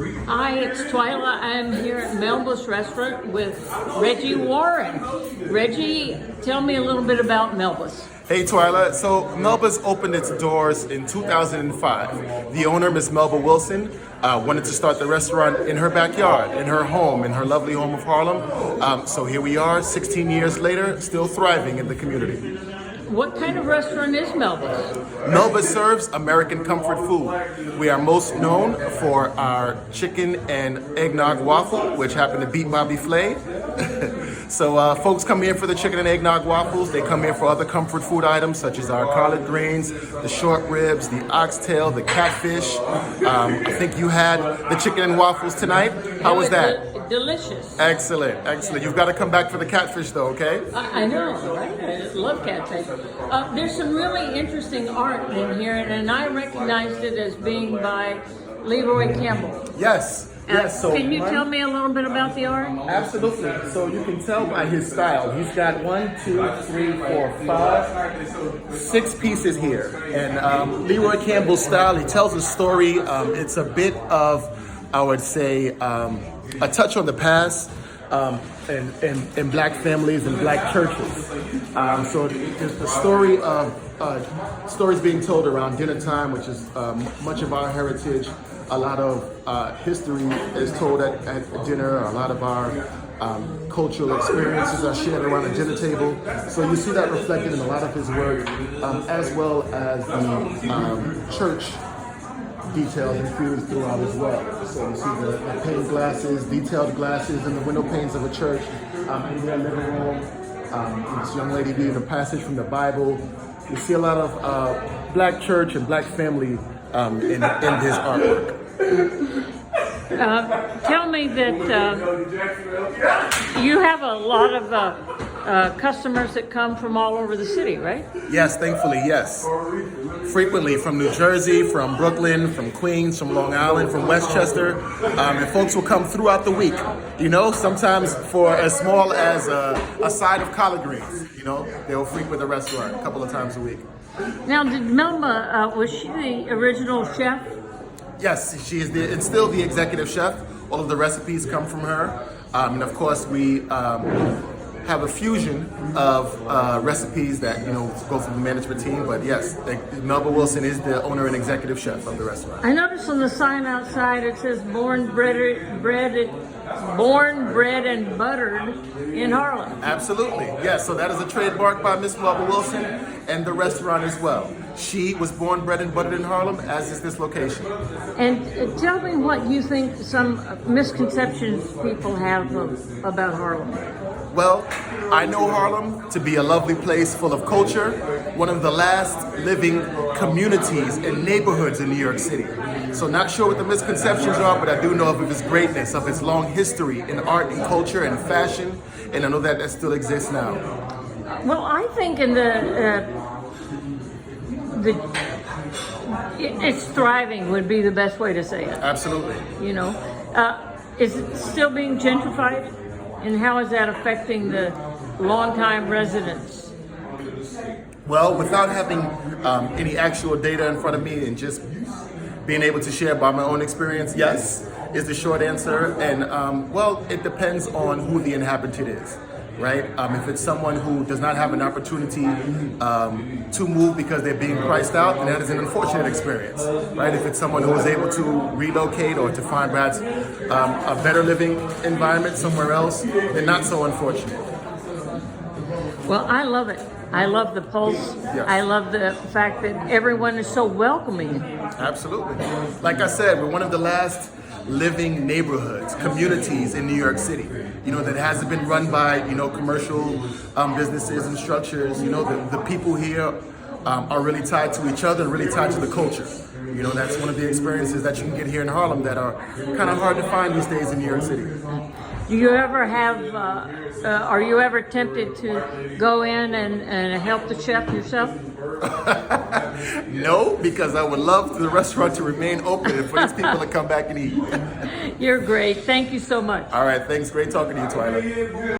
Hi, it's Twyla. I'm here at Melba's restaurant with Reggie Warren. Reggie, tell me a little bit about Melba's. Hey Twyla, so Melba's opened its doors in 2005. The owner, Miss Melba Wilson, wanted to start the restaurant in her backyard, in her home, in her lovely home of Harlem. So here we are, 16 years later, still thriving in the community. What kind of restaurant is Melba's? Melba serves American comfort food. We are most known for our chicken and eggnog waffle, which happen to beat Bobby Flay. So folks come here for the chicken and eggnog waffles. They come here for other comfort food items such as our collard greens, the short ribs, the oxtail, the catfish. I think you had the chicken and waffles tonight. How was that? Delicious. Excellent, excellent. You've got to come back for the catfish though, okay? I know, right? I love catfish. There's some really interesting art in here, and I recognized it as being by Leroy Campbell. Yes. Yes, so can you tell me a little bit about the art? Absolutely. So you can tell by his style. He's got 1, 2, 3, 4, 5, 6 pieces here. And Leroy Campbell's style, he tells a story. It's a bit of, I would say, a touch on the past in black families and black churches. So there's the story of stories being told around dinner time, which is much of our heritage. A lot of history is told at dinner. A lot of our cultural experiences are shared around the dinner table. So you see that reflected in a lot of his work, as well as the church details infused throughout as well. So you see the pane glasses, detailed glasses in the window panes of a church, in their living room. This young lady reading a passage from the Bible. You see a lot of black church and black family in his artwork. Tell me that you have a lot of customers that come from all over the city, right? Yes, thankfully, yes. Frequently from New Jersey, from Brooklyn, from Queens, from Long Island, from Westchester, and folks will come throughout the week. You know, sometimes for as small as a side of collard greens. You know, they'll frequent the restaurant a couple of times a week. Now, did Melba, was she the original chef? Yes, she is and still the executive chef. All of the recipes come from her. And of course, we have a fusion of recipes that, you know, go through the management team. But yes, Melba Wilson is the owner and executive chef of the restaurant. I noticed on the sign outside it says born, bred, and buttered in Harlem. Absolutely, yes. So that is a trademark by Miss Melba Wilson and the restaurant as well. She was born, bred, and buttered in Harlem, as is this location. And tell me what you think some misconceptions people have about Harlem. Well, I know Harlem to be a lovely place full of culture, one of the last living communities and neighborhoods in New York City. So not sure what the misconceptions are, but I do know of its greatness, of its long history in art and culture and fashion, and I know that still exists now. Well, I think in it's thriving would be the best way to say it. Absolutely. You know, is it still being gentrified? And how is that affecting the longtime residents? Well, without having any actual data in front of me and just being able to share by my own experience, yes, is the short answer. And well, it depends on who the inhabitant is, right? If it's someone who does not have an opportunity to move because they're being priced out, then that is an unfortunate experience, right? If it's someone who is able to relocate or to find perhaps a better living environment somewhere else, then not so unfortunate. Well, I love it. I love the pulse. Yes. I love the fact that everyone is so welcoming. Absolutely. Like I said, we're one of the last living neighborhoods, communities in New York City, you know, that hasn't been run by, you know, commercial businesses and structures. You know, the people here are really tied to each other and really tied to the culture. You know, that's one of the experiences that you can get here in Harlem that are kind of hard to find these days in New York City. Do you ever have, are you ever tempted to go in and help the chef yourself? No, because I would love the restaurant to remain open and for these people to come back and eat. You're great. Thank you so much. All right, thanks. Great talking to you, Twyla.